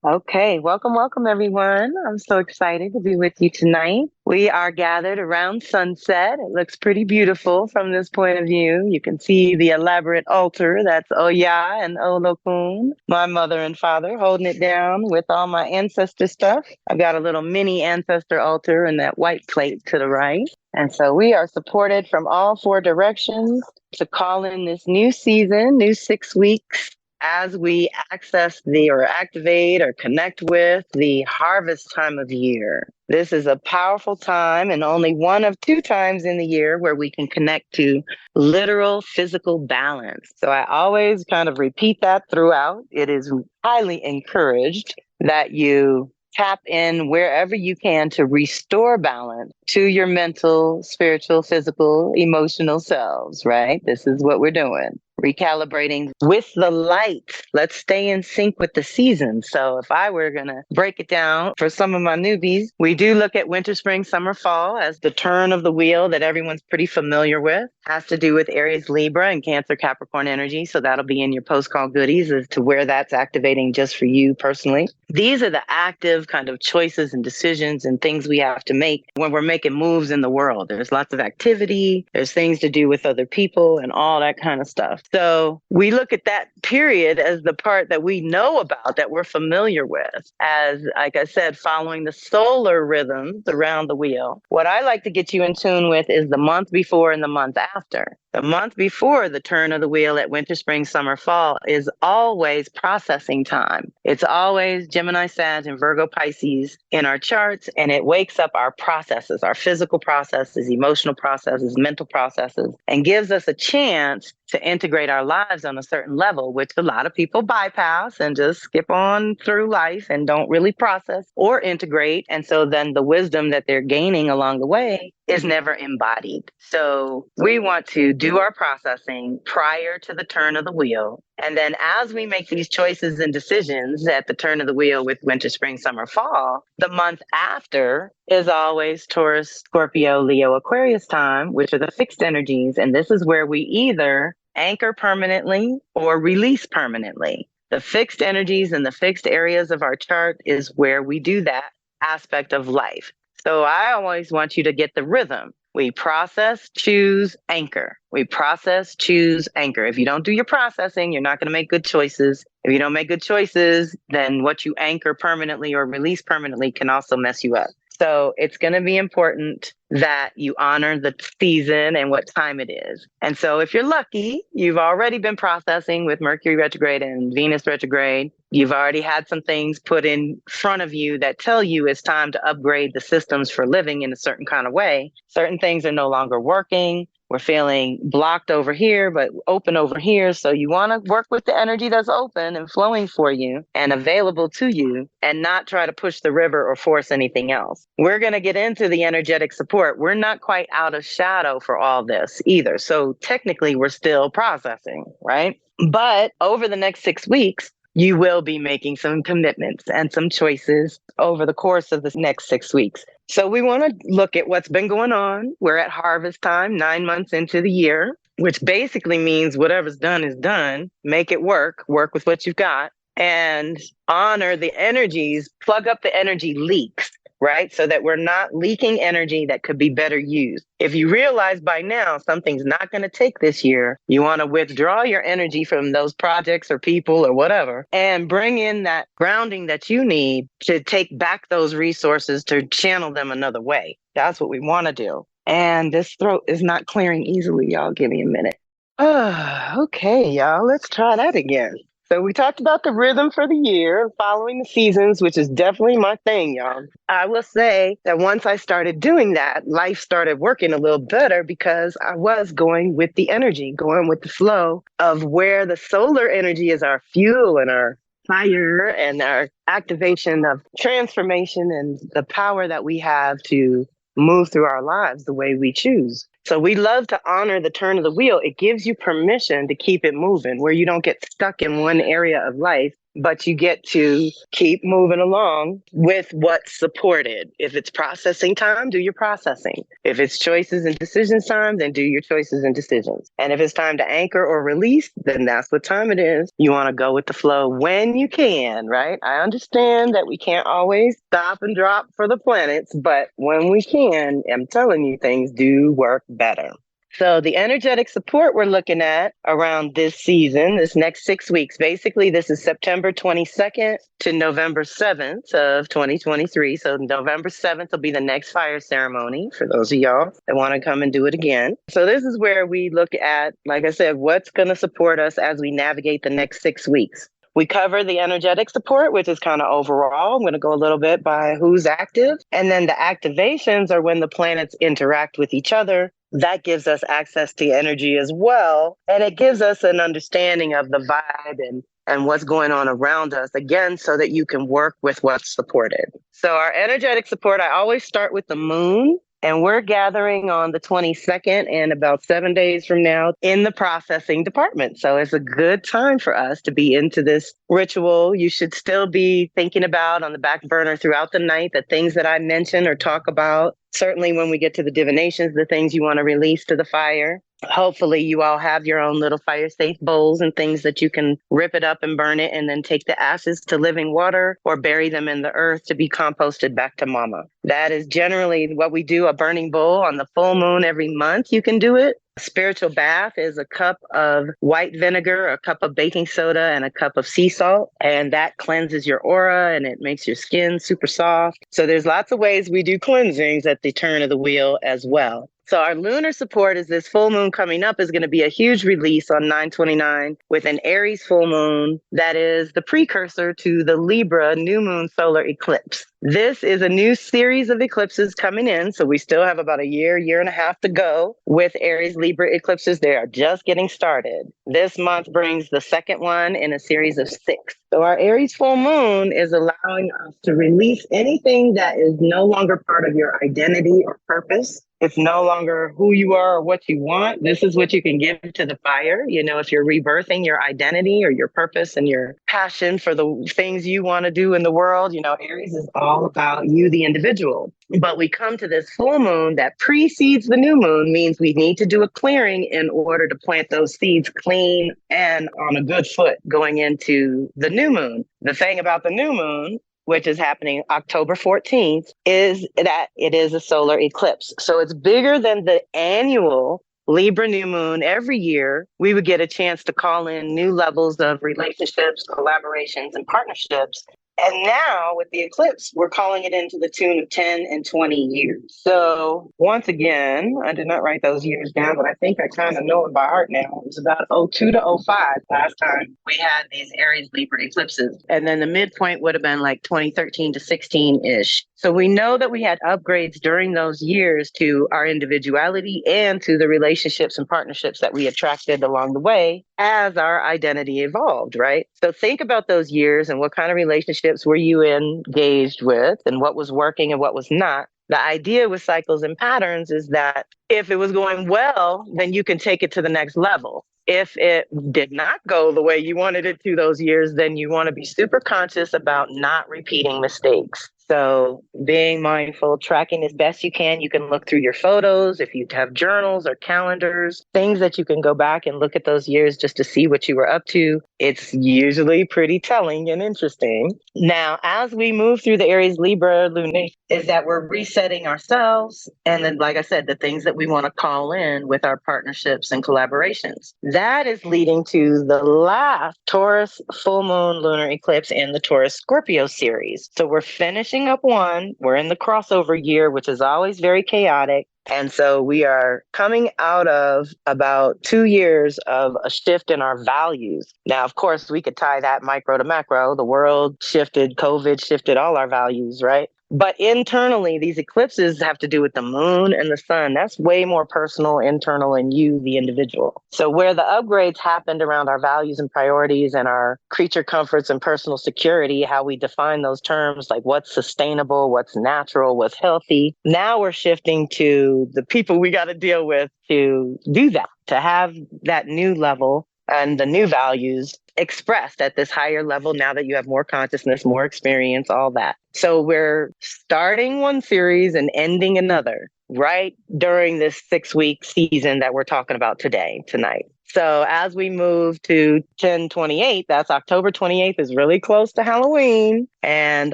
Okay, welcome everyone. I'm so excited to be with you tonight. We are gathered around sunset. It looks pretty beautiful from this point of view. You can see the elaborate altar. That's Oya and Olokun, my mother and father, holding it down with all my ancestor stuff. I've got a little mini ancestor altar and that white plate to the right. And so we are supported from all four directions to call in this new season, new 6 weeks as we access the or activate or connect with the harvest time of year. This is a powerful time and only one of two times in the year where we can connect to literal physical balance. So I always kind of repeat that throughout. It is highly encouraged that you tap in wherever you can to restore balance to your mental, spiritual, physical, emotional selves, right? This is what we're doing. Recalibrating with the light. Let's stay in sync with the seasons. So if I were going to break it down for some of my newbies, we do look at winter, spring, summer, fall as the turn of the wheel that everyone's pretty familiar with. Has to do with Aries, Libra, and Cancer, Capricorn energy. So that'll be in your post-call goodies as to where that's activating just for you personally. These are the active kind of choices and decisions and things we have to make when we're making moves in the world. There's lots of activity, there's things to do with other people and all that kind of stuff. So we look at that period as the part that we know about, that we're familiar with, as, like I said, following the solar rhythms around the wheel. What I like to get you in tune with is the month before and the month after. The month before the turn of the wheel at winter, spring, summer, fall is always processing time. It's always Gemini, Sag, and Virgo, Pisces in our charts, and it wakes up our processes, our physical processes, emotional processes, mental processes, and gives us a chance to integrate our lives on a certain level, which a lot of people bypass and just skip on through life and don't really process or integrate. And so then the wisdom that they're gaining along the way is never embodied. So we want to do our processing prior to the turn of the wheel. And then as we make these choices and decisions at the turn of the wheel with winter, spring, summer, fall, the month after is always Taurus, Scorpio, Leo, Aquarius time, which are the fixed energies. And this is where we either anchor permanently or release permanently. The fixed energies and the fixed areas of our chart is where we do that aspect of life. So I always want you to get the rhythm. We process, choose, anchor. We process, choose, anchor. If you don't do your processing, you're not going to make good choices. If you don't make good choices, then what you anchor permanently or release permanently can also mess you up. So it's going to be important that you honor the season and what time it is. And so if you're lucky, you've already been processing with Mercury retrograde and Venus retrograde. You've already had some things put in front of you that tell you it's time to upgrade the systems for living in a certain kind of way. Certain things are no longer working. We're feeling blocked over here, but open over here. So you want to work with the energy that's open and flowing for you and available to you and not try to push the river or force anything else. We're going to get into the energetic support. We're not quite out of shadow for all this either. So technically we're still processing, right? But over the next 6 weeks, you will be making some commitments and some choices over the course of the next 6 weeks. So we want to look at what's been going on. We're at harvest time, 9 months into the year, which basically means whatever's done is done. Make it work with what you've got, and honor the energies, plug up the energy leaks, right? So that we're not leaking energy that could be better used. If you realize by now something's not going to take this year, you want to withdraw your energy from those projects or people or whatever and bring in that grounding that you need to take back those resources to channel them another way. That's what we want to do. And this throat is not clearing easily, y'all. Give me a minute. Okay, y'all. Let's try that again. So we talked about the rhythm for the year, following the seasons, which is definitely my thing, y'all. I will say that once I started doing that, life started working a little better because I was going with the energy, going with the flow of where the solar energy is our fuel and our fire and our activation of transformation and the power that we have to move through our lives the way we choose. So we love to honor the turn of the wheel. It gives you permission to keep it moving where you don't get stuck in one area of life but you get to keep moving along with what's supported. If it's processing time, do your processing. If it's choices and decisions time, then do your choices and decisions. And if it's time to anchor or release, then that's what time it is. You want to go with the flow when you can, right? I understand that we can't always stop and drop for the planets, but when we can, I'm telling you, things do work better. So the energetic support we're looking at around this season, this next 6 weeks, basically this is September 22nd to November 7th of 2023. So November 7th will be the next fire ceremony for those of y'all that want to come and do it again. So this is where we look at, like I said, what's going to support us as we navigate the next 6 weeks. We cover the energetic support, which is kind of overall. I'm going to go a little bit by who's active. And then the activations are when the planets interact with each other. That gives us access to energy as well. And it gives us an understanding of the vibe and what's going on around us, again, so that you can work with what's supported. So our energetic support, I always start with the moon. And we're gathering on the 22nd and about 7 days from now in the processing department. So it's a good time for us to be into this ritual. You should still be thinking about on the back burner throughout the night the things that I mention or talk about. Certainly when we get to the divinations, the things you want to release to the fire. Hopefully you all have your own little fire safe bowls and things that you can rip it up and burn it and then take the ashes to living water or bury them in the earth to be composted back to mama. That is generally what we do, a burning bowl on the full moon every month. You can do it. A spiritual bath is a cup of white vinegar, a cup of baking soda, and a cup of sea salt. And that cleanses your aura and it makes your skin super soft. So there's lots of ways we do cleansings at the turn of the wheel as well. So our lunar support is this full moon coming up is going to be a huge release on 9/29 with an Aries full moon that is the precursor to the Libra new moon solar eclipse. This is a new series of eclipses coming in. So we still have about a year and a half to go with Aries Libra eclipses. They are just getting started. This month brings the second one in a series of 6. So our Aries full moon is allowing us to release anything that is no longer part of your identity or purpose. It's no longer who you are or what you want. This is what you can give to the fire. You know, if you're rebirthing your identity or your purpose and your passion for the things you want to do in the world, you know, Aries is all about you, the individual. But we come to this full moon that precedes the new moon, means we need to do a clearing in order to plant those seeds clean and on a good foot going into the new moon. The thing about the new moon, which is happening October 14th, is that it is a solar eclipse. So it's bigger than the annual Libra new moon. Every year, we would get a chance to call in new levels of relationships, collaborations, and partnerships. And now with the eclipse, we're calling it into the tune of 10 and 20 years. So once again, I did not write those years down, but I think I kind of know it by heart now. It was about 02 to 05 last time we had these Aries Libra eclipses. And then the midpoint would have been like 2013 to 16-ish. So we know that we had upgrades during those years to our individuality and to the relationships and partnerships that we attracted along the way as our identity evolved, right? So think about those years and what kind of relationships were you engaged with and what was working and what was not. The idea with cycles and patterns is that if it was going well, then you can take it to the next level. If it did not go the way you wanted it to those years, then you want to be super conscious about not repeating mistakes. So being mindful, tracking as best you can. You can look through your photos if you have journals or calendars, things that you can go back and look at those years just to see what you were up to. It's usually pretty telling and interesting. Now, as we move through the Aries Libra lunation, is that we're resetting ourselves. And then, like I said, the things that we want to call in with our partnerships and collaborations. That is leading to the last Taurus full moon lunar eclipse in the Taurus Scorpio series. So we're finishing up one. We're in the crossover year, which is always very chaotic. And so we are coming out of about 2 years of a shift in our values. Now, of course, we could tie that micro to macro. The world shifted, COVID shifted all our values, right? But internally, these eclipses have to do with the moon and the sun. That's way more personal, internal, and you, the individual. So where the upgrades happened around our values and priorities and our creature comforts and personal security, how we define those terms, like what's sustainable, what's natural, what's healthy. Now we're shifting to the people we got to deal with to do that, to have that new level and the new values expressed at this higher level now that you have more consciousness, more experience, all that. So we're starting one series and ending another right during this 6-week season that we're talking about tonight. So as we move to 10/28, that's October 28th, is really close to Halloween, and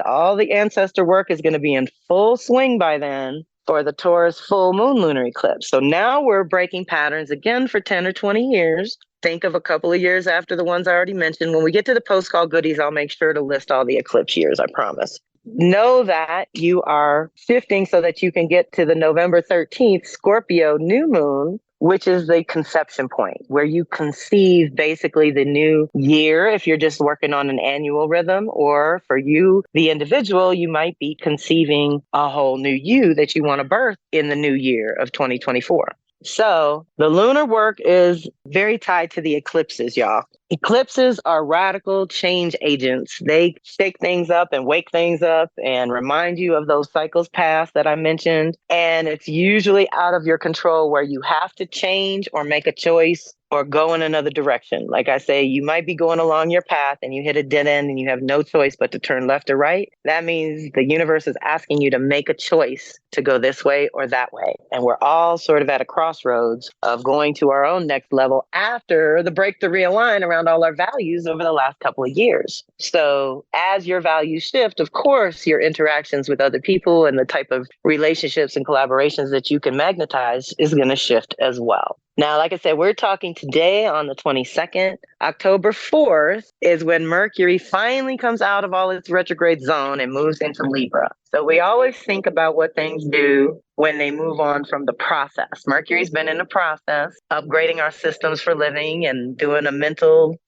all the ancestor work is going to be in full swing by then for the Taurus full moon lunar eclipse. So now we're breaking patterns again for 10 or 20 years. Think of a couple of years after the ones I already mentioned. When we get to the post-call goodies, I'll make sure to list all the eclipse years, I promise. Know that you are shifting so that you can get to the November 13th Scorpio new moon, which is the conception point where you conceive basically the new year if you're just working on an annual rhythm, or for you, the individual, you might be conceiving a whole new you that you want to birth in the new year of 2024. So the lunar work is very tied to the eclipses, y'all. Eclipses are radical change agents. They shake things up and wake things up and remind you of those cycles past that I mentioned. And it's usually out of your control where you have to change or make a choice or go in another direction. Like I say, you might be going along your path and you hit a dead end and you have no choice but to turn left or right. That means the universe is asking you to make a choice to go this way or that way. And we're all sort of at a crossroads of going to our own next level after the break to realign around all our values over the last couple of years. So as your values shift, of course, your interactions with other people and the type of relationships and collaborations that you can magnetize is going to shift as well. Now, like I said, we're talking today on the 22nd. October 4th is when Mercury finally comes out of all its retrograde zone and moves into Libra. So we always think about what things do when they move on from the process. Mercury's been in the process, upgrading our systems for living and doing a mental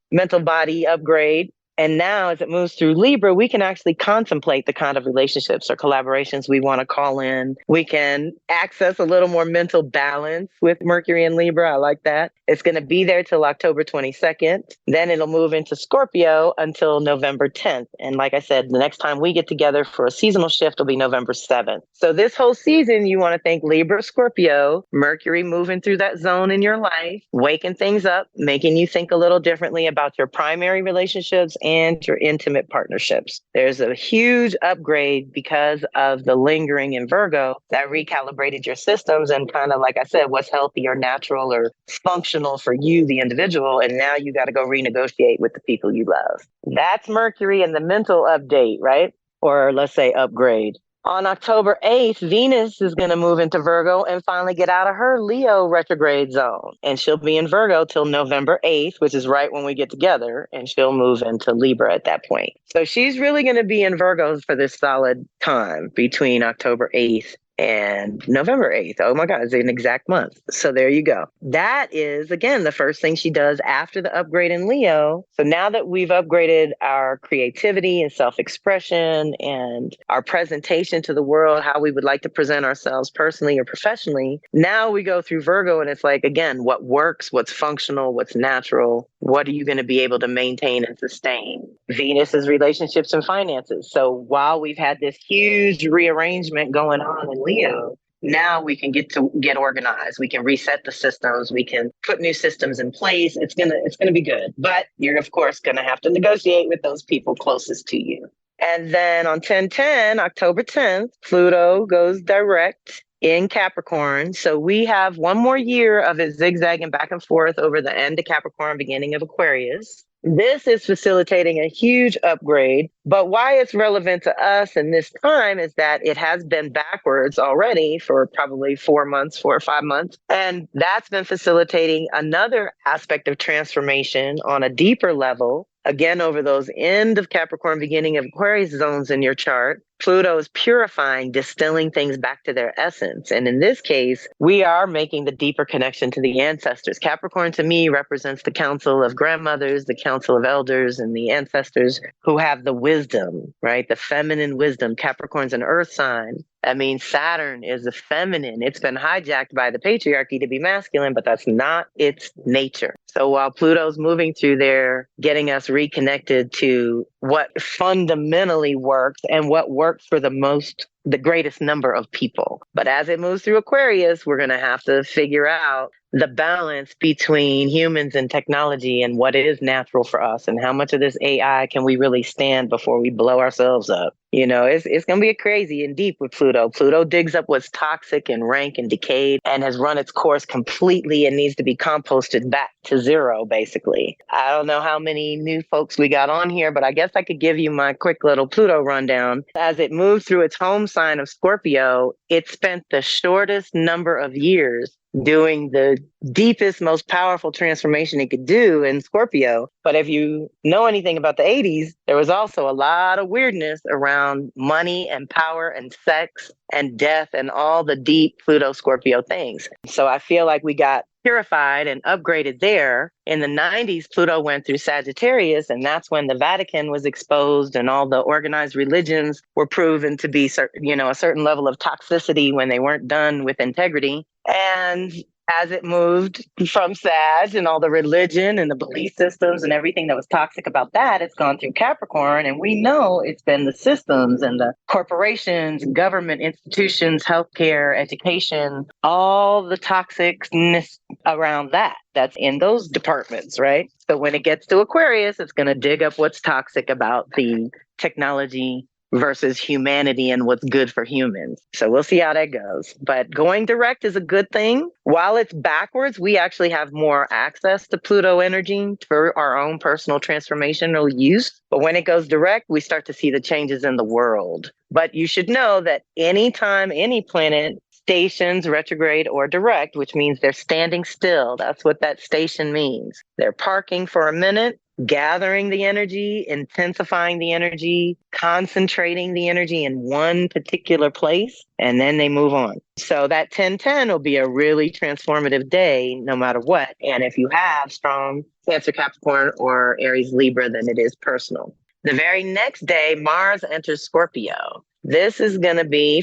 body upgrade. And now as it moves through Libra, we can actually contemplate the kind of relationships or collaborations we want to call in. We can access a little more mental balance with Mercury and Libra. I like that. It's going to be there till October 22nd. Then it'll move into Scorpio until November 10th. And like I said, the next time we get together for a seasonal shift will be November 7th. So this whole season, you want to think Libra, Scorpio, Mercury moving through that zone in your life, waking things up, making you think a little differently about your primary relationships and your intimate partnerships. There's a huge upgrade because of the lingering in Virgo that recalibrated your systems and kind of, like I said, what's healthy or natural or functional for you, the individual. And now you got to go renegotiate with the people you love. That's Mercury and the mental update, right? Or let's say upgrade. On October 8th, Venus is going to move into Virgo and finally get out of her Leo retrograde zone. And she'll be in Virgo till November 8th, which is right when we get together. And she'll move into Libra at that point. So she's really going to be in Virgo for this solid time between October 8th and November 8th. Oh my God, it's an exact month. So there you go. That is, again, the first thing she does after the upgrade in Leo. So now that we've upgraded our creativity and self-expression and our presentation to the world, how we would like to present ourselves personally or professionally, now we go through Virgo and it's like, again, what works, what's functional, what's natural, what are you going to be able to maintain and sustain? Venus is relationships and finances. So while we've had this huge rearrangement going on in Leo, now we can get organized. We can reset the systems. We can put new systems in place. It's gonna be good. But you're of course gonna have to negotiate with those people closest to you. And then on 10/10, October 10th, Pluto goes direct in Capricorn. So we have one more year of it zigzagging back and forth over the end of Capricorn, beginning of Aquarius. This is facilitating a huge upgrade, but why it's relevant to us in this time is that it has been backwards already for probably 4 months, 4 or 5 months. And that's been facilitating another aspect of transformation on a deeper level. Again, over those end of Capricorn, beginning of Aquarius zones in your chart, Pluto is purifying, distilling things back to their essence. And in this case, we are making the deeper connection to the ancestors. Capricorn to me represents the council of grandmothers, the council of elders, and the ancestors who have the wisdom, right? The feminine wisdom. Capricorn's an earth sign. That means Saturn is a feminine. It's been hijacked by the patriarchy to be masculine, but that's not its nature. So while Pluto's moving through there, getting us reconnected to what fundamentally works and what works for the greatest number of people. But as it moves through Aquarius, we're going to have to figure out the balance between humans and technology and what is natural for us and how much of this AI can we really stand before we blow ourselves up. It's going to be crazy and deep with Pluto. Pluto digs up what's toxic and rank and decayed and has run its course completely and needs to be composted back to zero, basically. I don't know how many new folks we got on here, but I guess I could give you my quick little Pluto rundown. As it moved through its home sign of Scorpio, it spent the shortest number of years doing the deepest, most powerful transformation it could do in Scorpio. But if you know anything about the 80s, there was also a lot of weirdness around money and power and sex and death and all the deep Pluto Scorpio things. So I feel like we got purified and upgraded there. In the 90s, Pluto went through Sagittarius, and that's when the Vatican was exposed and all the organized religions were proven to be, a certain level of toxicity when they weren't done with integrity. And as it moved from Sag and all the religion and the belief systems and everything that was toxic about that, it's gone through Capricorn. And we know it's been the systems and the corporations, government institutions, healthcare, education, all the toxicness around that's in those departments, right? So when it gets to Aquarius, it's going to dig up what's toxic about the technology versus humanity and what's good for humans. So we'll see how that goes. But going direct is a good thing. While it's backwards, we actually have more access to Pluto energy for our own personal transformational use. But when it goes direct, we start to see the changes in the world. But you should know that anytime any planet stations retrograde or direct, which means they're standing still, that's what that station means. They're parking for a minute, gathering the energy, intensifying the energy, concentrating the energy in one particular place, and then they move on. So that 10-10 will be a really transformative day no matter what. And if you have strong Cancer, Capricorn, or Aries, Libra, then it is personal. The very next day, Mars enters Scorpio. This is going to be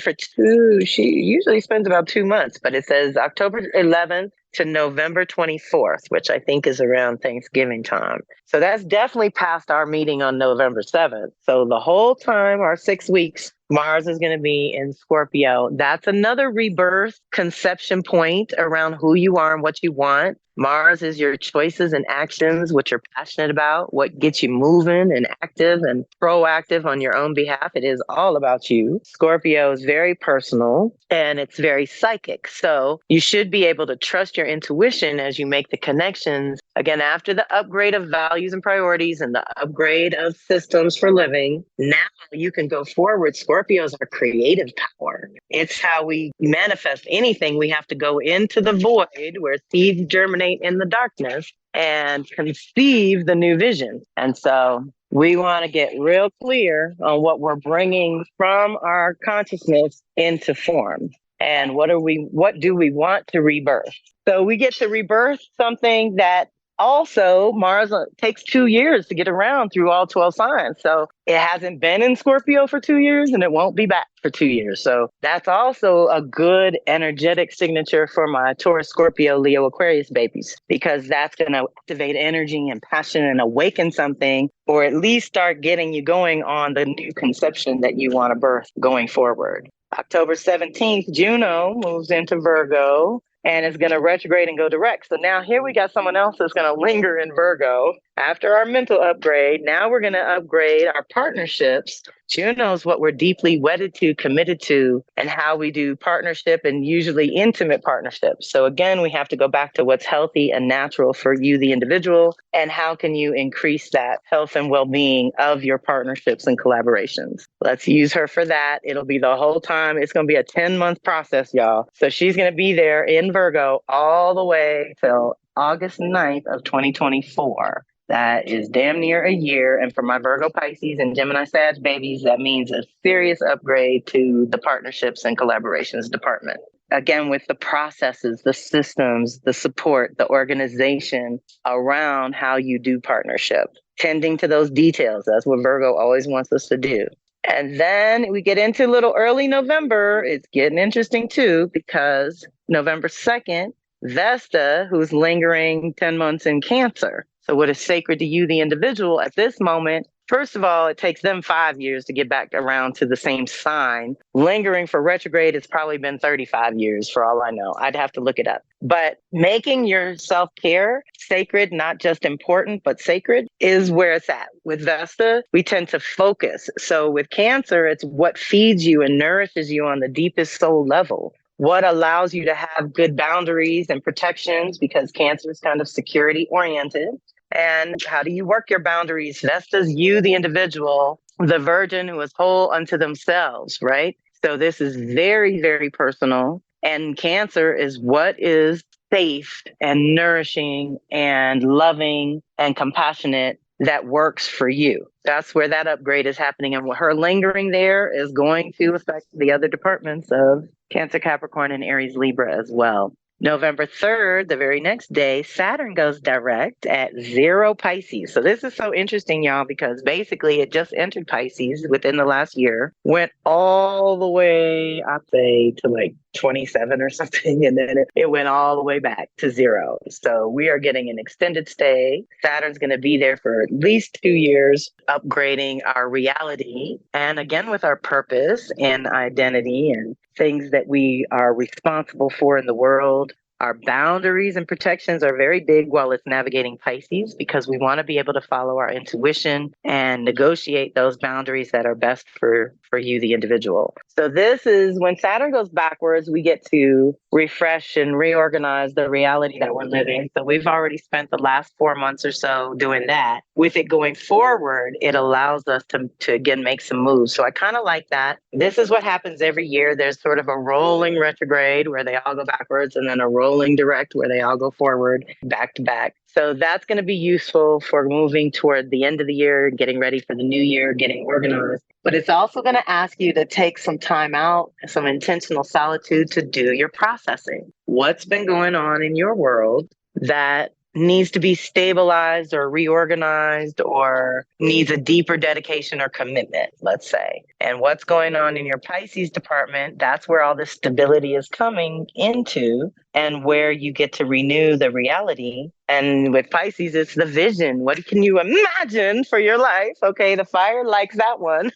she usually spends about 2 months, but it says October 11th to November 24th, which I think is around Thanksgiving time. So that's definitely past our meeting on November 7th. So the whole time, our 6 weeks, Mars is going to be in Scorpio. That's another rebirth conception point around who you are and what you want. Mars is your choices and actions, what you're passionate about, what gets you moving and active and proactive on your own behalf. It is all about you. Scorpio is very personal and it's very psychic. So you should be able to trust your intuition as you make the connections. Again, after the upgrade of values and priorities and the upgrade of systems for living, now you can go forward. Scorpios are creative power. It's how we manifest anything. We have to go into the void where seeds germinate in the darkness and conceive the new vision. And so we want to get real clear on what we're bringing from our consciousness into form. And what do we want to rebirth? So we get to rebirth something that also Mars takes 2 years to get around through all 12 signs. So it hasn't been in Scorpio for 2 years and it won't be back for 2 years. So that's also a good energetic signature for my Taurus, Scorpio, Leo, Aquarius babies, because that's going to activate energy and passion and awaken something, or at least start getting you going on the new conception that you want to birth going forward. October 17th, Juno moves into Virgo and is going to retrograde and go direct. So now here we got someone else that's going to linger in Virgo. After our mental upgrade, now we're going to upgrade our partnerships. Juno is what we're deeply wedded to, committed to, and how we do partnership and usually intimate partnerships. So again, we have to go back to what's healthy and natural for you, the individual, and how can you increase that health and well-being of your partnerships and collaborations. Let's use her for that. It'll be the whole time. It's going to be a 10-month process, y'all. So she's going to be there in Virgo all the way till August 9th of 2024. That is damn near a year. And for my Virgo, Pisces, and Gemini, Sag babies, that means a serious upgrade to the partnerships and collaborations department. Again, with the processes, the systems, the support, the organization around how you do partnership, tending to those details. That's what Virgo always wants us to do. And then we get into a little early November. It's getting interesting too, because November 2nd, Vesta, who's lingering 10 months in Cancer. So what is sacred to you, the individual, at this moment First of all, it takes them 5 years to get back around to the same sign. Lingering for retrograde, it's probably been 35 years for all I know. I'd have to look it up. But making your self-care sacred, not just important, but sacred, is where it's at. With Vesta, we tend to focus. So with Cancer, it's what feeds you and nourishes you on the deepest soul level. What allows you to have good boundaries and protections, because Cancer is kind of security oriented. And how do you work your boundaries? Vesta's you, the individual, the virgin who is whole unto themselves, right? So this is very, very personal. And Cancer is what is safe and nourishing and loving and compassionate that works for you. That's where that upgrade is happening. And what her lingering there is going to affect the other departments of Cancer, Capricorn, and Aries, Libra as well. November 3rd, the very next day, Saturn goes direct at 0 Pisces. So this is so interesting, y'all, because basically it just entered Pisces within the last year, went all the way, I'd say, to like 27 or something, and then it went all the way back to 0. So we are getting an extended stay. Saturn's going to be there for at least 2 years, upgrading our reality, and again with our purpose and identity and things that we are responsible for in the world. Our boundaries and protections are very big while it's navigating Pisces, because we want to be able to follow our intuition and negotiate those boundaries that are best for you, the individual. So this is when Saturn goes backwards, we get to refresh and reorganize the reality that we're living. So we've already spent the last 4 months or so doing that. With it going forward, it allows us to again make some moves. So I kind of like that. This is what happens every year. There's sort of a rolling retrograde where they all go backwards, and then a rolling direct where they all go forward back to back. So that's going to be useful for moving toward the end of the year, getting ready for the new year, getting organized. But it's also going to ask you to take some time out, some intentional solitude to do your processing. What's been going on in your world that needs to be stabilized or reorganized or needs a deeper dedication or commitment, let's say. And what's going on in your Pisces department, that's where all this stability is coming into and where you get to renew the reality. And with Pisces, it's the vision. What can you imagine for your life? Okay, the fire likes that one.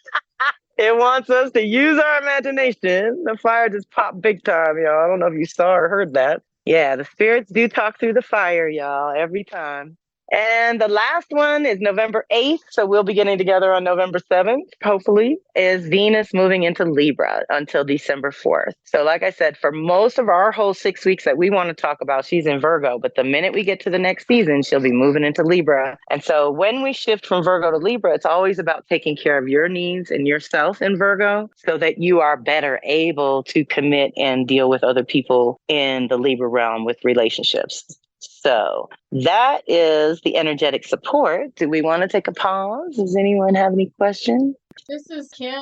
It wants us to use our imagination. The fire just popped big time, y'all. I don't know if you saw or heard that. Yeah, the spirits do talk through the fire, y'all, every time. And the last one is November 8th. So we'll be getting together on November 7th, hopefully, is Venus moving into Libra until December 4th. So like I said, for most of our whole 6 weeks that we want to talk about, she's in Virgo. But the minute we get to the next season, she'll be moving into Libra. And so when we shift from Virgo to Libra, it's always about taking care of your needs and yourself in Virgo so that you are better able to commit and deal with other people in the Libra realm with relationships. So that is the energetic support. Do we want to take a pause? Does anyone have any questions? This is Kim.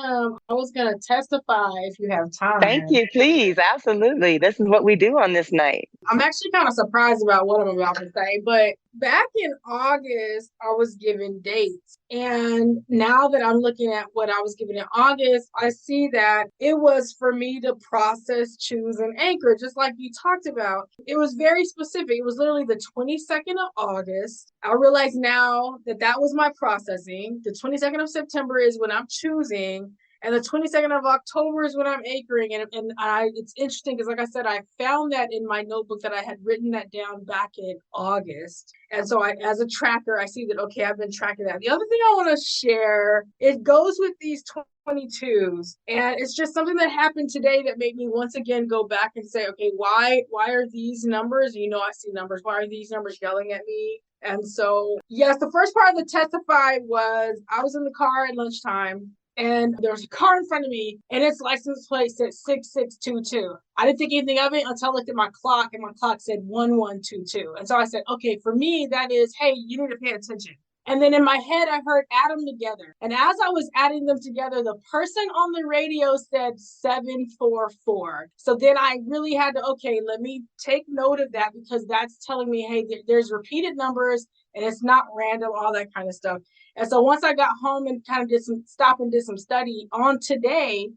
I was going to testify if you have time. Thank you, please. Absolutely. This is what we do on this night. I'm actually kind of surprised about what I'm about to say, but back in August, I was given dates. And now that I'm looking at what I was given in August, I see that it was for me to process, choose, and anchor, just like you talked about. It was very specific. It was literally the 22nd of August. I realize now that that was my processing. The 22nd of September is when I'm choosing. And the 22nd of October is when I'm anchoring. And it's interesting because, like I said, I found that in my notebook that I had written that down back in August. And so as a tracker, I see that, okay, I've been tracking that. The other thing I want to share, it goes with these 22s. And it's just something that happened today that made me once again go back and say, okay, why are these numbers? You know, I see numbers. Why are these numbers yelling at me? And so, yes, the first part of the testify was I was in the car at lunchtime. And there was a car in front of me, and its license plate said 6622. I didn't think anything of it until I looked at my clock, and my clock said 1122. And so I said, okay, for me, that is, hey, you need to pay attention. And then in my head, I heard add them together. And as I was adding them together, the person on the radio said 744. So then I really had to, okay, let me take note of that, because that's telling me, hey, there's repeated numbers and it's not random, all that kind of stuff. And so once I got home and kind of did some study on today,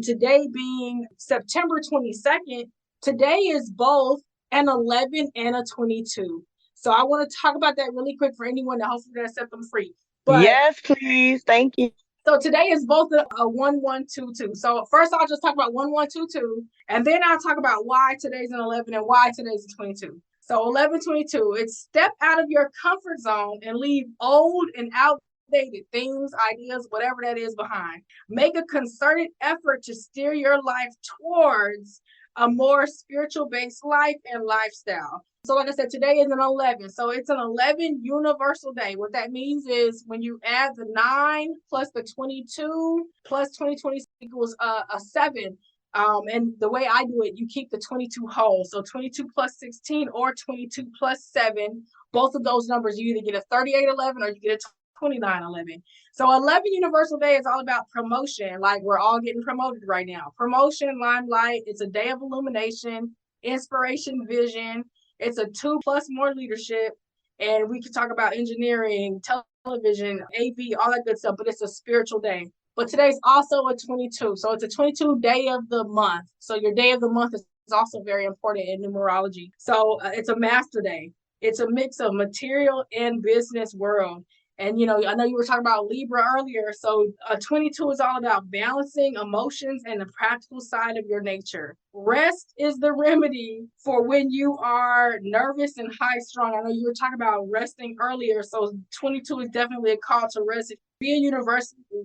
today being September 22nd, today is both an 11 and a 22. So I want to talk about that really quick for anyone that hopefully going to set them free. But Yes, please. Thank you. so today is both a 1122. So first I'll just talk about 1122, and then I'll talk about why today's an 11 and why today's a 22. So 1122, it's step out of your comfort zone and leave old and outdated things, ideas, whatever that is behind. Make a concerted effort to steer your life towards a more spiritual based life and lifestyle. So, like I said, today is an 11. So, it's an 11 universal day. What that means is when you add the 9 plus the 22 plus 2020 equals a 7. And the way I do it, you keep the 22 whole. So, 22 plus 16 or 22 plus 7, both of those numbers, you either get a 3811 or you get a 2911. So 11 Universal Day is all about promotion. Like we're all getting promoted right now. Promotion, limelight. It's a day of illumination, inspiration, vision. It's a 2 plus more leadership. And we can talk about engineering, television, AV, all that good stuff, but it's a spiritual day. But today's also a 22. So it's a 22 day of the month. So your day of the month is also very important in numerology. So it's a master day. It's a mix of material and business world. And, I know you were talking about Libra earlier. So 22 is all about balancing emotions and the practical side of your nature. Rest is the remedy for when you are nervous and high strung. I know you were talking about resting earlier. So 22 is definitely a call to rest. Be a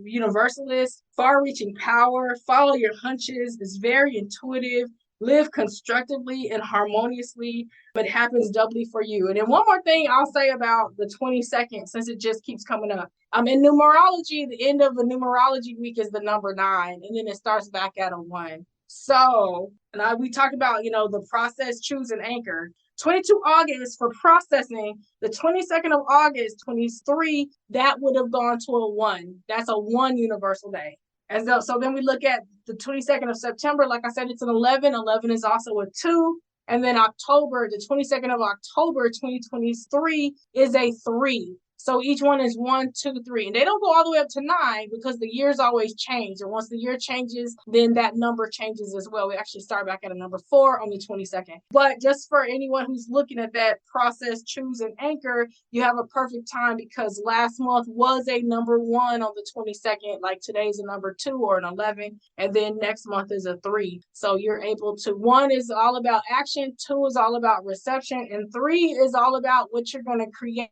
universalist, far-reaching power, follow your hunches. It's very intuitive. Live constructively and harmoniously, but it happens doubly for you. And then one more thing I'll say about the 22nd, since it just keeps coming up. In numerology, the end of the numerology week is the number 9, and then it starts back at a 1. So, we talked about, the process, choose, and anchor. 22 August for processing, the 22nd of August, 23, that would have gone to a 1. That's a 1 universal day. And so then we look at the 22nd of September. Like I said, it's an 11. 11 is also a 2. And then October, the 22nd of October, 2023 is a 3. So each one is 1, 2, 3. And they don't go all the way up to 9 because the years always change. And once the year changes, then that number changes as well. We actually start back at a number 4 on the 22nd. But just for anyone who's looking at that process, choose, and anchor, you have a perfect time because last month was a number 1 on the 22nd. Like today's a number 2 or an 11. And then next month is a 3. So you're able to, 1 is all about action, 2 is all about reception, and 3 is all about what you're going to create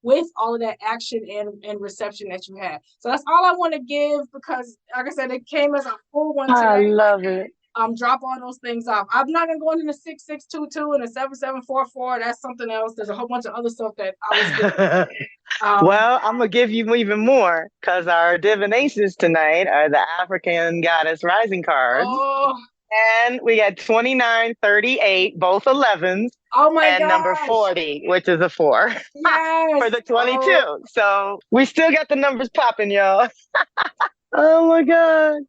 with all of that action and reception that you had. So that's all I want to give because, like I said, it came as a full one today. I love it. Drop all those things off. I'm not going to go into the 6622 and the 7744. That's something else. There's a whole bunch of other stuff that I was giving. Well, I'm going to give you even more because our divinations tonight are the African Goddess Rising cards. Oh. And we got 29, 38, both 11s. Oh my and gosh. number 40, which is a 4. Yes. For the 22. Oh. So we still got the numbers popping, y'all. Oh my God.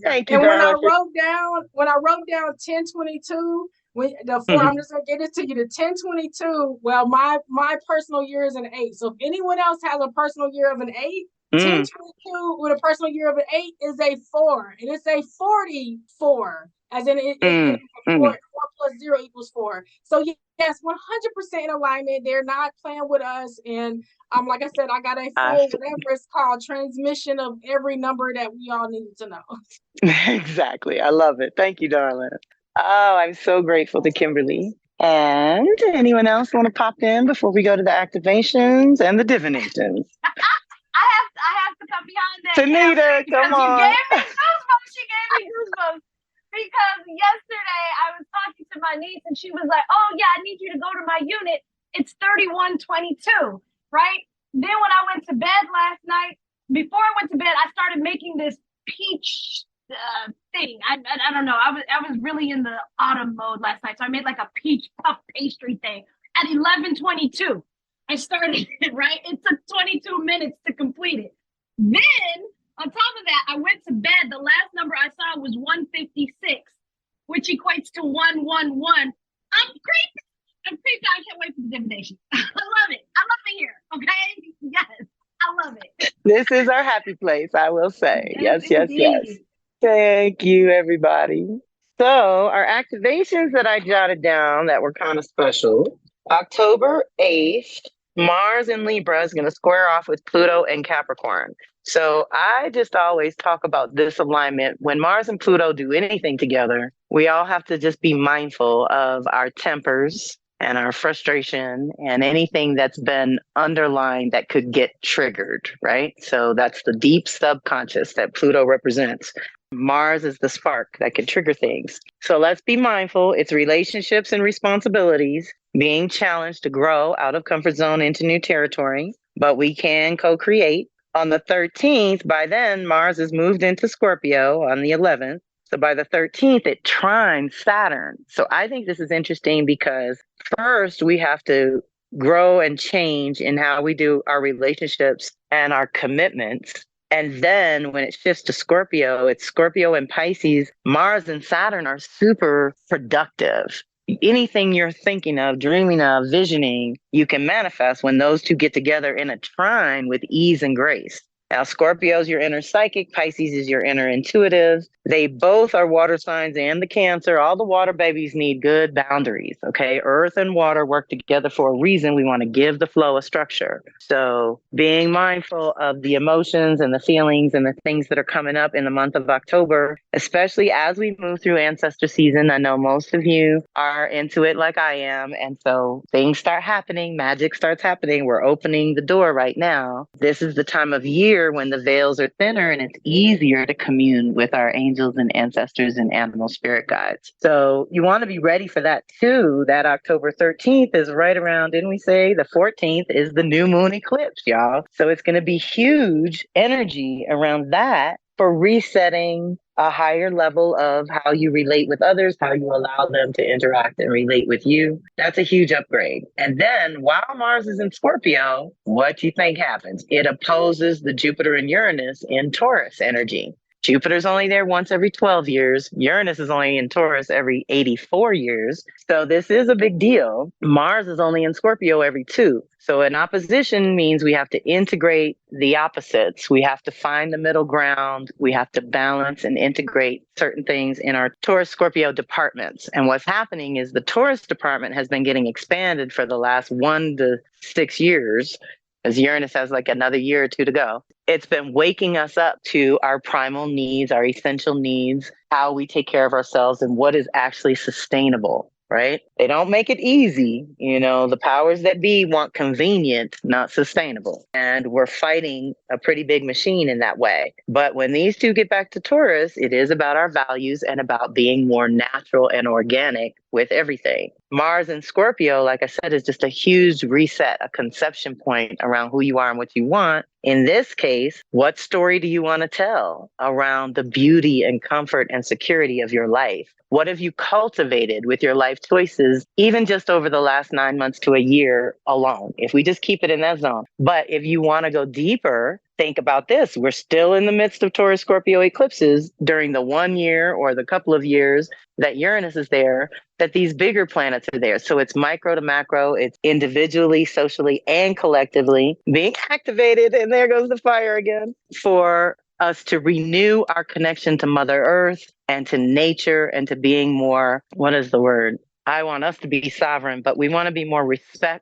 Thank you. And when I wrote down 1022, the 4, I'm just gonna get it to you. The 1022. Well, my personal year is an 8. So if anyone else has a personal year of an 8, 1022 with a personal year of an 8 is a 4, and it's a 44. As in, it 4 plus 0 equals 4. So yes, 100% in alignment. They're not playing with us. And like I said, I got a full whatever it's called transmission of every number that we all need to know. Exactly. I love it. Thank you, darling. Oh, I'm so grateful to Kimberly. And anyone else want to pop in before we go to the activations and the divinations? I have to come behind that. Tanita, come on. You gave me goosebumps. She gave me goosebumps. Because yesterday I was talking to my niece and she was like, oh yeah, I need you to go to my unit. It's 3122, right? Then when I went to bed last night, before I went to bed, I started making this peach thing. I don't know. I was really in the autumn mode last night. So I made like a peach puff pastry thing at 11:22. I started it, right? It took 22 minutes to complete it. Then on top of that, I went to bed. The last number I saw was 156, which equates to 111. I'm creepy. I can't wait for the divination. I love it. I love it here. Okay? Yes, I love it. This is our happy place, I will say. Yes. Thank you, everybody. So our activations that I jotted down that were kind of special. October 8th Mars in Libra is going to square off with Pluto and Capricorn. So I just always talk about this alignment. When Mars and Pluto do anything together, we all have to just be mindful of our tempers and our frustration and anything that's been underlined that could get triggered, right? So that's the deep subconscious that Pluto represents. Mars is the spark that can trigger things. So let's be mindful. It's relationships and responsibilities being challenged to grow out of comfort zone into new territory, but we can co-create. On the 13th, by then, Mars has moved into Scorpio on the 11th. So by the 13th, it trines Saturn. So I think this is interesting because first we have to grow and change in how we do our relationships and our commitments. And then when it shifts to Scorpio, it's Scorpio and Pisces. Mars and Saturn are super productive. Anything you're thinking of, dreaming of, visioning, you can manifest when those two get together in a trine with ease and grace. Now, Scorpio is your inner psychic, Pisces is your inner intuitive. They both are water signs and the Cancer. All the water babies need good boundaries, okay? Earth and water work together for a reason. We want to give the flow a structure. So being mindful of the emotions and the feelings and the things that are coming up in the month of October, especially as we move through ancestor season. I know most of you are into it like I am. And so things start happening, magic starts happening. We're opening the door right now. This is the time of year when the veils are thinner and it's easier to commune with our angels and ancestors and animal spirit guides. So you want to be ready for that too. That October 13th is right around, didn't we say the 14th is the new moon eclipse, y'all. So it's going to be huge energy around that for resetting a higher level of how you relate with others, how you allow them to interact and relate with you. That's a huge upgrade. And then while Mars is in Scorpio, what do you think happens? It opposes the Jupiter and Uranus in Taurus energy. Jupiter's only there once every 12 years. Uranus is only in Taurus every 84 years. So this is a big deal. Mars is only in Scorpio every 2. So an opposition means we have to integrate the opposites. We have to find the middle ground. We have to balance and integrate certain things in our Taurus Scorpio departments. And what's happening is the Taurus department has been getting expanded for the last 1 to 6 years, as Uranus has like another year or 2 to go. It's been waking us up to our primal needs, our essential needs, how we take care of ourselves, and what is actually sustainable, right? They don't make it easy. You know, the powers that be want convenient, not sustainable. And we're fighting a pretty big machine in that way. But when these two get back to Taurus, it is about our values and about being more natural and organic with everything. Mars and Scorpio, like I said, is just a huge reset, a conception point around who you are and what you want. In this case, what story do you want to tell around the beauty and comfort and security of your life? What have you cultivated with your life choices, even just over the last 9 months to a year alone, if we just keep it in that zone? But if you want to go deeper, think about this. We're still in the midst of Taurus Scorpio eclipses during the 1 year or the couple of years that Uranus is there, that these bigger planets are there. So it's micro to macro, it's individually, socially, and collectively being activated. And there goes the fire again for us to renew our connection to Mother Earth and to nature and to being more, what is the word? I want us to be sovereign, but we want to be more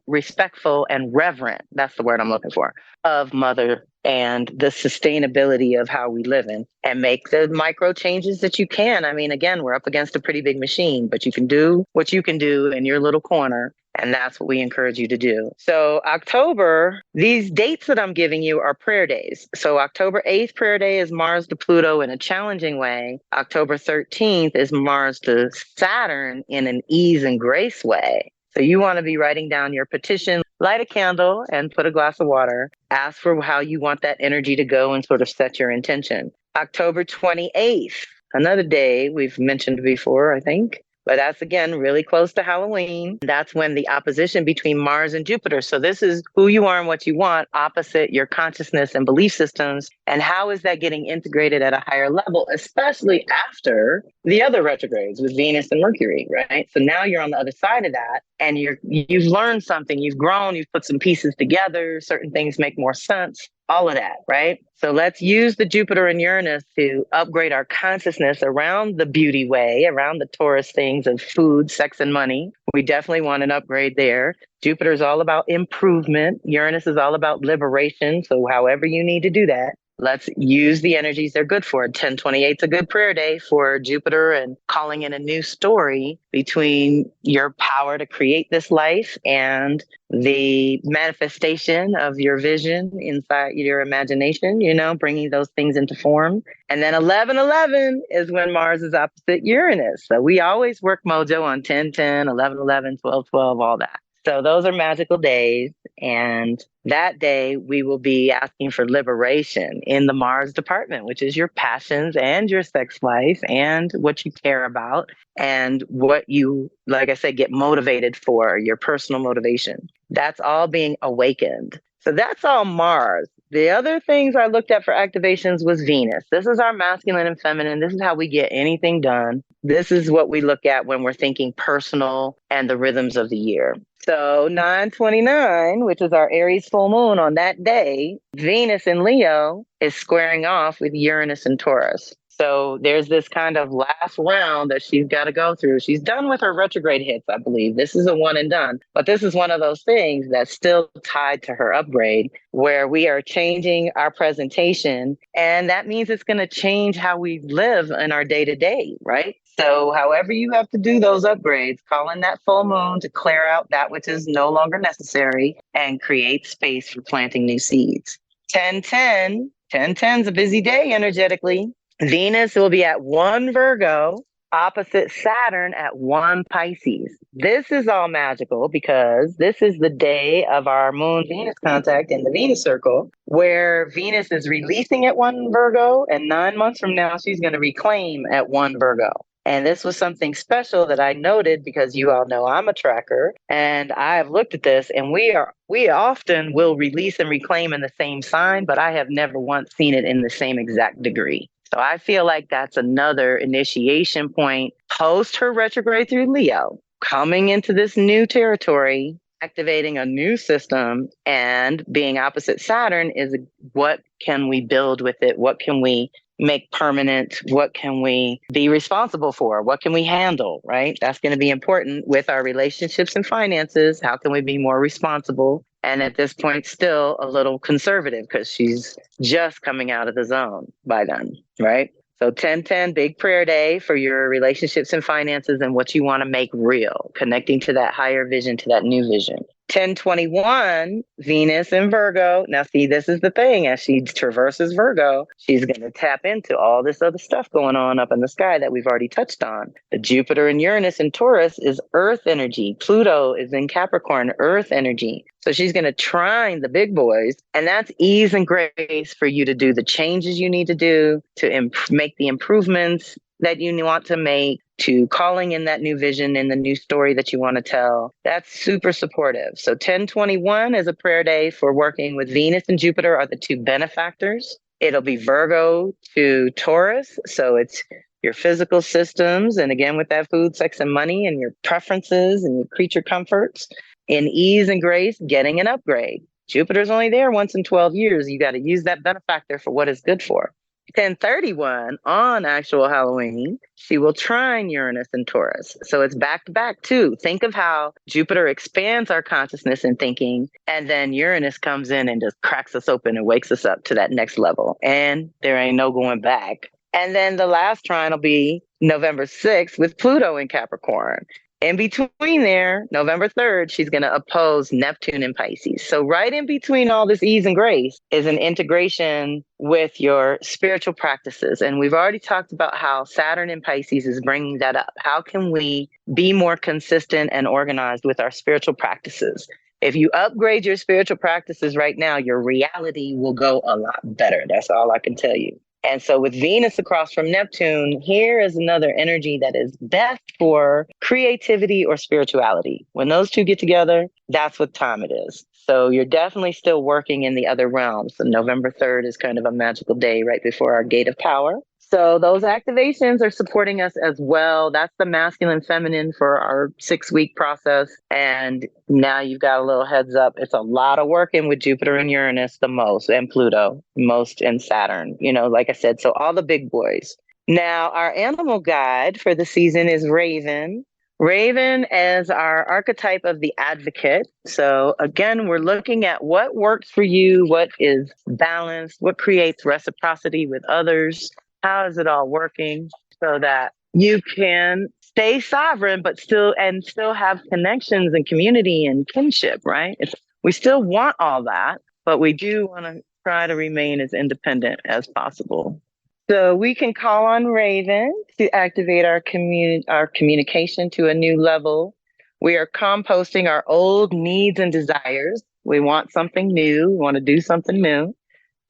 respectful and reverent. That's the word I'm looking for, of Mother and the sustainability of how we live in, and make the micro changes that you can. I mean, again, we're up against a pretty big machine, but you can do what you can do in your little corner. And that's what we encourage you to do. So October, these dates that I'm giving you are prayer days. So October 8th, prayer day is Mars to Pluto in a challenging way. October 13th is Mars to Saturn in an ease and grace way. So you want to be writing down your petition, light a candle and put a glass of water. Ask for how you want that energy to go and sort of set your intention. October 28th, another day we've mentioned before, I think. But that's, again, really close to Halloween. That's when the opposition between Mars and Jupiter. So this is who you are and what you want, opposite your consciousness and belief systems. And how is that getting integrated at a higher level, especially after the other retrogrades with Venus and Mercury, right? So now you're on the other side of that and you've learned something, you've grown, you've put some pieces together, certain things make more sense. all of that, right? So let's use the Jupiter and Uranus to upgrade our consciousness around the beauty way, around the Taurus things of food, sex, and money. We definitely want an upgrade there. Jupiter is all about improvement. Uranus is all about liberation. So however you need to do that, let's use the energies they're good for. 1028 is a good prayer day for Jupiter and calling in a new story between your power to create this life and the manifestation of your vision inside your imagination, bringing those things into form. And then 1111 is when Mars is opposite Uranus. So we always work mojo on 1010, 1111, 1212, all that. So those are magical days. And that day we will be asking for liberation in the Mars department, which is your passions and your sex life and what you care about and what you, like I said, get motivated for, your personal motivation. That's all being awakened. So that's all Mars. The other things I looked at for activations was Venus. This is our masculine and feminine. This is how we get anything done. This is what we look at when we're thinking personal and the rhythms of the year. So 9/29, which is our Aries full moon on that day, Venus in Leo is squaring off with Uranus in Taurus. So there's this kind of last round that she's got to go through. She's done with her retrograde hits, I believe. This is a one and done. But this is one of those things that's still tied to her upgrade, where we are changing our presentation. And that means it's going to change how we live in our day to day, right? So however you have to do those upgrades, call in that full moon to clear out that which is no longer necessary and create space for planting new seeds. 1010 is a busy day energetically. Venus will be at 1 Virgo, opposite Saturn at 1 Pisces. This is all magical because this is the day of our Moon-Venus contact in the Venus circle, where Venus is releasing at 1 Virgo, and 9 months from now, she's going to reclaim at 1 Virgo. And this was something special that I noted because you all know I'm a tracker and I've looked at this, and we often will release and reclaim in the same sign, but I have never once seen it in the same exact degree. So I feel like that's another initiation point post her retrograde through Leo, coming into this new territory, activating a new system, and being opposite Saturn is what can we build with it? What can we make permanent? What can we be responsible for? What can we handle, right? That's going to be important with our relationships and finances. How can we be more responsible? And at this point, still a little conservative because she's just coming out of the zone by then, right? So 1010, big prayer day for your relationships and finances and what you want to make real, connecting to that higher vision, to that new vision. 1021, Venus in Virgo. Now, see, this is the thing. As she traverses Virgo, she's going to tap into all this other stuff going on up in the sky that we've already touched on. The Jupiter and Uranus in Taurus is earth energy. Pluto is in Capricorn, earth energy. So she's going to trine the big boys, and that's ease and grace for you to do the changes you need to do to make the improvements that you want to make, to calling in that new vision and the new story that you want to tell. That's super supportive. So 1021 is a prayer day for working with Venus and Jupiter are the two benefactors. It'll be Virgo to Taurus. So it's your physical systems. And again, with that food, sex, and money and your preferences and your creature comforts. In ease and grace, getting an upgrade. Jupiter's only there once in 12 years. You got to use that benefactor for what it's good for. 1031 on actual Halloween, she will trine Uranus and Taurus. So it's back to back too. Think of how Jupiter expands our consciousness and thinking, and then Uranus comes in and just cracks us open and wakes us up to that next level. And there ain't no going back. And then the last trine will be November 6th with Pluto in Capricorn. In between there, November 3rd, she's going to oppose Neptune in Pisces. So right in between all this ease and grace is an integration with your spiritual practices. And we've already talked about how Saturn in Pisces is bringing that up. How can we be more consistent and organized with our spiritual practices? If you upgrade your spiritual practices right now, your reality will go a lot better. That's all I can tell you. And so with Venus across from Neptune, here is another energy that is best for creativity or spirituality. When those two get together, that's what time it is. So you're definitely still working in the other realms. So November 3rd is kind of a magical day right before our gate of power. So those activations are supporting us as well. That's the masculine feminine for our 6-week process. And now you've got a little heads up. It's a lot of working with Jupiter and Uranus the most, and Pluto most, and Saturn, like I said, so all the big boys. Now, our animal guide for the season is Raven. Raven is our archetype of the advocate. So again, we're looking at what works for you, what is balanced, what creates reciprocity with others. How is it all working so that you can stay sovereign, but still have connections and community and kinship, right? We still want all that, but we do want to try to remain as independent as possible. So we can call on Raven to activate our communication to a new level. We are composting our old needs and desires. We want something new. We want to do something new.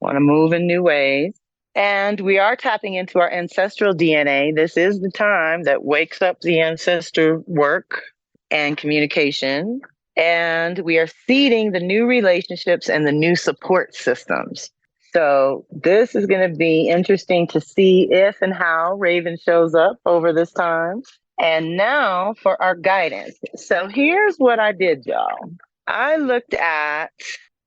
Want to move in new ways. And we are tapping into our ancestral DNA. This is the time that wakes up the ancestor work and communication. And we are seeding the new relationships and the new support systems. So this is going to be interesting to see if and how Raven shows up over this time. And now for our guidance. So here's what I did, y'all. I looked at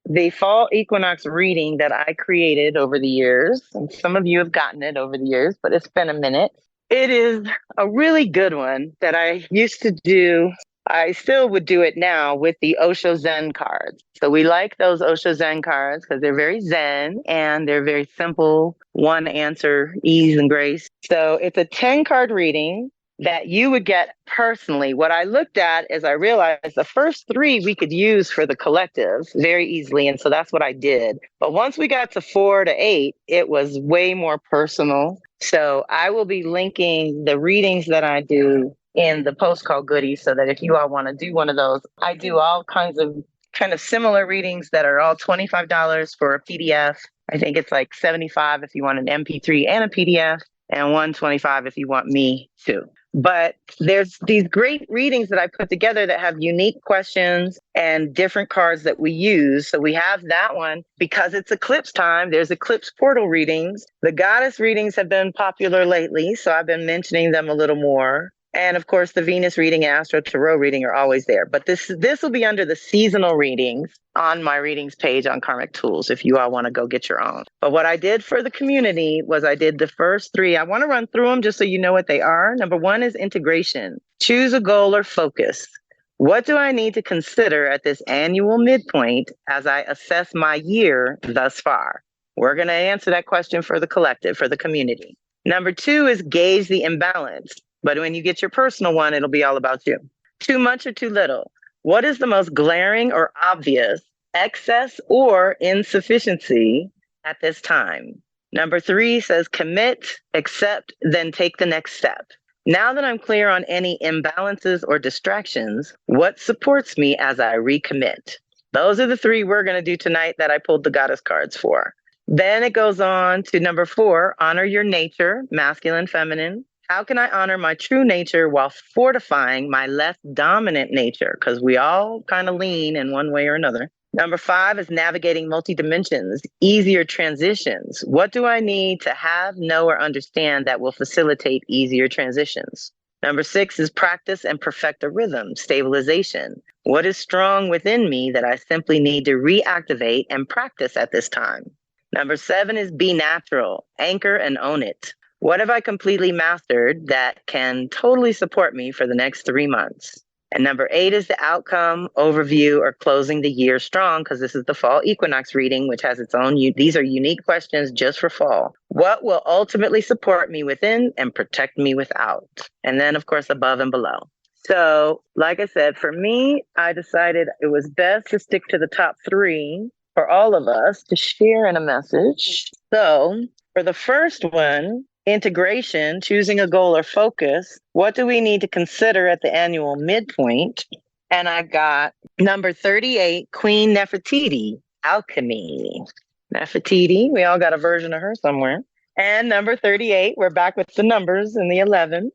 the fall equinox reading that I created over the years. And some of you have gotten it over the years, but it's been a minute. It is a really good one that I used to do. I still would do it now with the Osho Zen cards. So we like those Osho Zen cards because they're very Zen and they're very simple, one answer, ease and grace. So it's a 10-card reading that you would get personally. What I looked at is I realized the first 3 we could use for the collective very easily. And so that's what I did. But once we got to 4 to 8, it was way more personal. So I will be linking the readings that I do in the post call goodies so that if you all want to do one of those, I do all kinds of kind of similar readings that are all $25 for a PDF. I think it's like $75 if you want an MP3 and a PDF, and $125 if you want me too. But there's these great readings that I put together that have unique questions and different cards that we use. So we have that one because it's eclipse time. There's eclipse portal readings. The goddess readings have been popular lately, so I've been mentioning them a little more. And of course, the Venus reading and Astro Tarot reading are always there. But this will be under the seasonal readings on my readings page on Karmic Tools if you all want to go get your own. But what I did for the community was I did the first 3. I want to run through them just so you know what they are. Number 1 is integration. Choose a goal or focus. What do I need to consider at this annual midpoint as I assess my year thus far? We're going to answer that question for the collective, for the community. Number 2 is gauge the imbalance. But when you get your personal one, it'll be all about you. Too much or too little? What is the most glaring or obvious excess or insufficiency at this time? Number 3 says commit, accept, then take the next step. Now that I'm clear on any imbalances or distractions, what supports me as I recommit? Those are the 3 we're going to do tonight that I pulled the goddess cards for. Then it goes on to number 4, honor your nature, masculine, feminine. How can I honor my true nature while fortifying my less dominant nature? Because we all kind of lean in one way or another. Number 5 is navigating multi-dimensions, easier transitions. What do I need to have, know, or understand that will facilitate easier transitions? Number 6 is practice and perfect a rhythm, stabilization. What is strong within me that I simply need to reactivate and practice at this time? Number 7 is be natural, anchor and own it. What have I completely mastered that can totally support me for the next 3 months? And number 8 is the outcome, overview, or closing the year strong, because this is the fall equinox reading, which has its own, these are unique questions just for fall. What will ultimately support me within and protect me without? And then, of course, above and below. So, like I said, for me, I decided it was best to stick to the top 3 for all of us to share in a message. So, for the first one, integration, choosing a goal or focus. What do we need to consider at the annual midpoint? And I got number 38, Queen Nefertiti, alchemy. Nefertiti, we all got a version of her somewhere. And number 38, we're back with the numbers in the 11.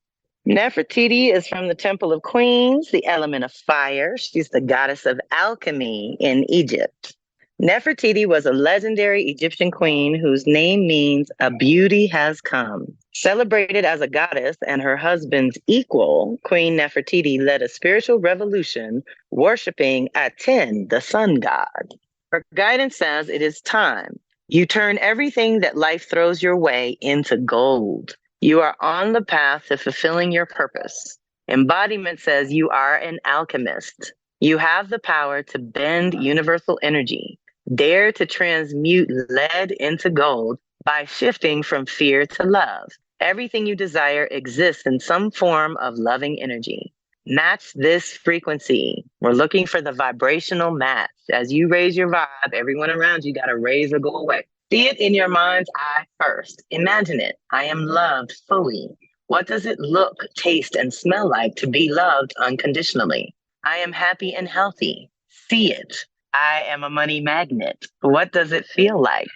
Nefertiti is from the Temple of Queens, the element of fire. She's the goddess of alchemy in Egypt. Nefertiti was a legendary Egyptian queen whose name means a beauty has come. Celebrated as a goddess and her husband's equal, Queen Nefertiti led a spiritual revolution worshiping Aten, the sun god. Her guidance says it is time. You turn everything that life throws your way into gold. You are on the path to fulfilling your purpose. Embodiment says you are an alchemist. You have the power to bend universal energy. Dare to transmute lead into gold by shifting from fear to love. Everything you desire exists in some form of loving energy. Match this frequency. We're looking for the vibrational match. As you raise your vibe, everyone around you got to raise or go away. See it in your mind's eye first. Imagine it. I am loved fully. What does it look, taste, and smell like to be loved unconditionally? I am happy and healthy. See it. I am a money magnet. What does it feel like?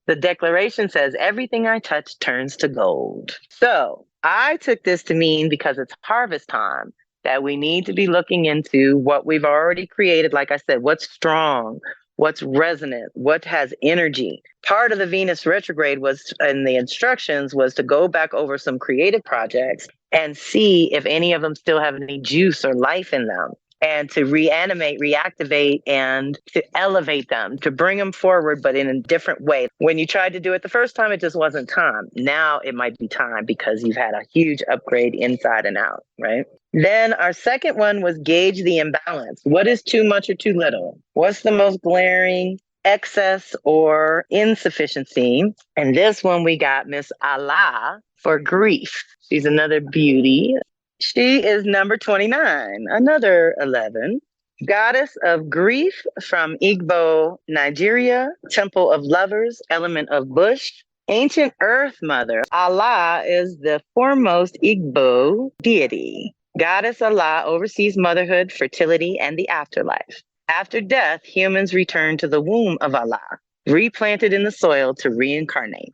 The declaration says everything I touch turns to gold. So I took this to mean, because it's harvest time, that we need to be looking into what we've already created. Like I said, what's strong, what's resonant, what has energy. Part of the Venus retrograde was, in the instructions, was to go back over some creative projects and see if any of them still have any juice or life in them, and to reanimate, reactivate, and to elevate them, to bring them forward, but in a different way. When you tried to do it the first time, it just wasn't time. Now it might be time because you've had a huge upgrade inside and out, right? Then our second one was gauge the imbalance. What is too much or too little? What's the most glaring excess or insufficiency? And this one we got Miss Allah for grief. She's another beauty. She is number 29, another 11. Goddess of grief from Igbo, Nigeria, temple of lovers, element of bush. Ancient earth mother, Allah is the foremost Igbo deity. Goddess Allah oversees motherhood, fertility, and the afterlife. After death, humans return to the womb of Allah, replanted in the soil to reincarnate.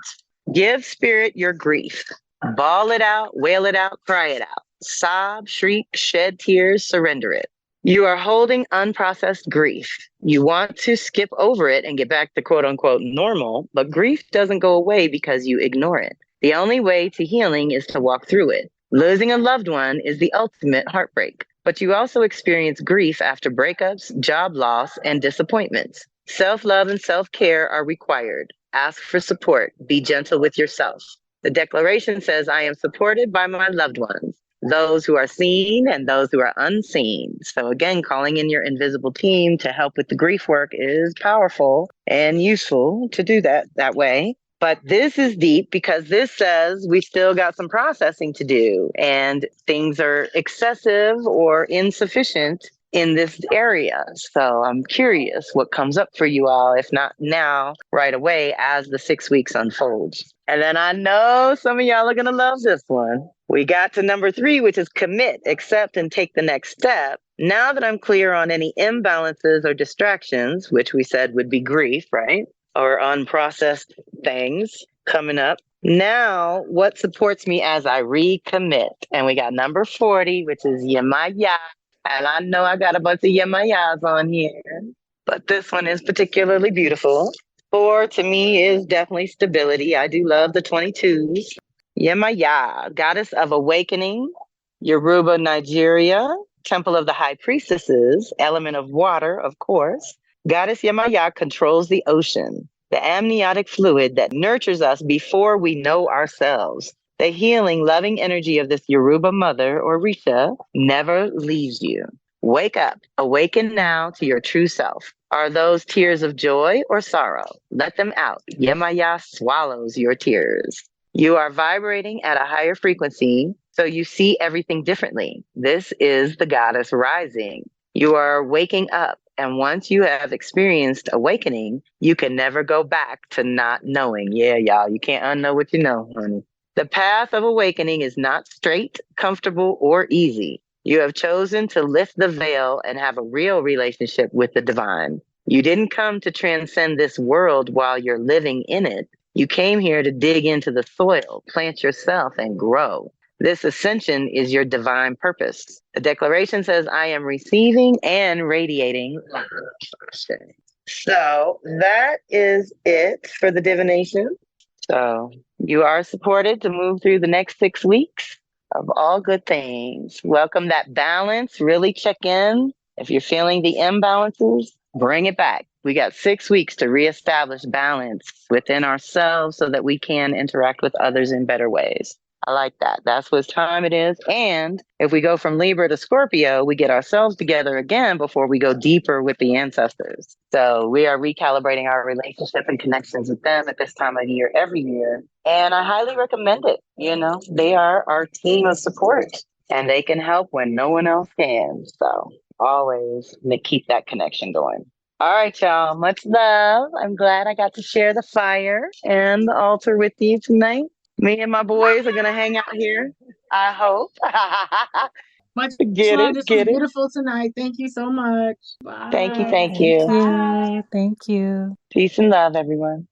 Give spirit your grief. Bawl it out, wail it out, cry it out. Sob, shriek, shed tears, surrender it. You are holding unprocessed grief. You want to skip over it and get back to quote unquote normal, but grief doesn't go away because you ignore it. The only way to healing is to walk through it. Losing a loved one is the ultimate heartbreak, but you also experience grief after breakups, job loss, and disappointments. Self-love and self-care are required. Ask for support. Be gentle with yourself. The declaration says, I am supported by my loved ones, those who are seen and those who are unseen. So again, calling in your invisible team to help with the grief work is powerful and useful to do that way. But this is deep because this says we still got some processing to do and things are excessive or insufficient in this area. So I'm curious what comes up for you all, if not now, right away, as the 6 weeks unfolds. And then I know some of y'all are going to love this one. We got to number 3, which is commit, accept, and take the next step. Now that I'm clear on any imbalances or distractions, which we said would be grief, right? Or unprocessed things coming up. Now, what supports me as I recommit? And we got number 40, which is Yemaya. And I know I got a bunch of Yemayas on here, but this one is particularly beautiful. 4 to me is definitely stability. I do love the 22s. Yemaya, goddess of awakening, Yoruba, Nigeria, temple of the high priestesses, element of water, of course. Goddess Yemaya controls the ocean, the amniotic fluid that nurtures us before we know ourselves. The healing, loving energy of this Yoruba mother, or Risha, never leaves you. Wake up, awaken now to your true self. Are those tears of joy or sorrow? Let them out. Yemaya swallows your tears. You are vibrating at a higher frequency, so you see everything differently. This is the goddess rising. You are waking up, and once you have experienced awakening, you can never go back to not knowing. Yeah, y'all, you can't unknow what you know, honey. The path of awakening is not straight, comfortable, or easy. You have chosen to lift the veil and have a real relationship with the divine. You didn't come to transcend this world while you're living in it. You came here to dig into the soil, plant yourself, and grow. This ascension is your divine purpose. The declaration says, I am receiving and radiating love. So that is it for the divination. So you are supported to move through the next 6 weeks of all good things. Welcome that balance. Really check in. If you're feeling the imbalances, bring it back. We got 6 weeks to reestablish balance within ourselves so that we can interact with others in better ways. I like that. That's what time it is. And if we go from Libra to Scorpio, we get ourselves together again before we go deeper with the ancestors. So we are recalibrating our relationship and connections with them at this time of year every year. And I highly recommend it. You know, they are our team of support and they can help when no one else can. So always keep that connection going. All right, y'all. Much love. I'm glad I got to share the fire and the altar with you tonight. Me and my boys are gonna hang out here. I hope. Much Get love. it, This was get it. beautiful tonight. Thank you so much. Bye. Thank you, thank Thank you. you. Thank you. Peace and love, everyone.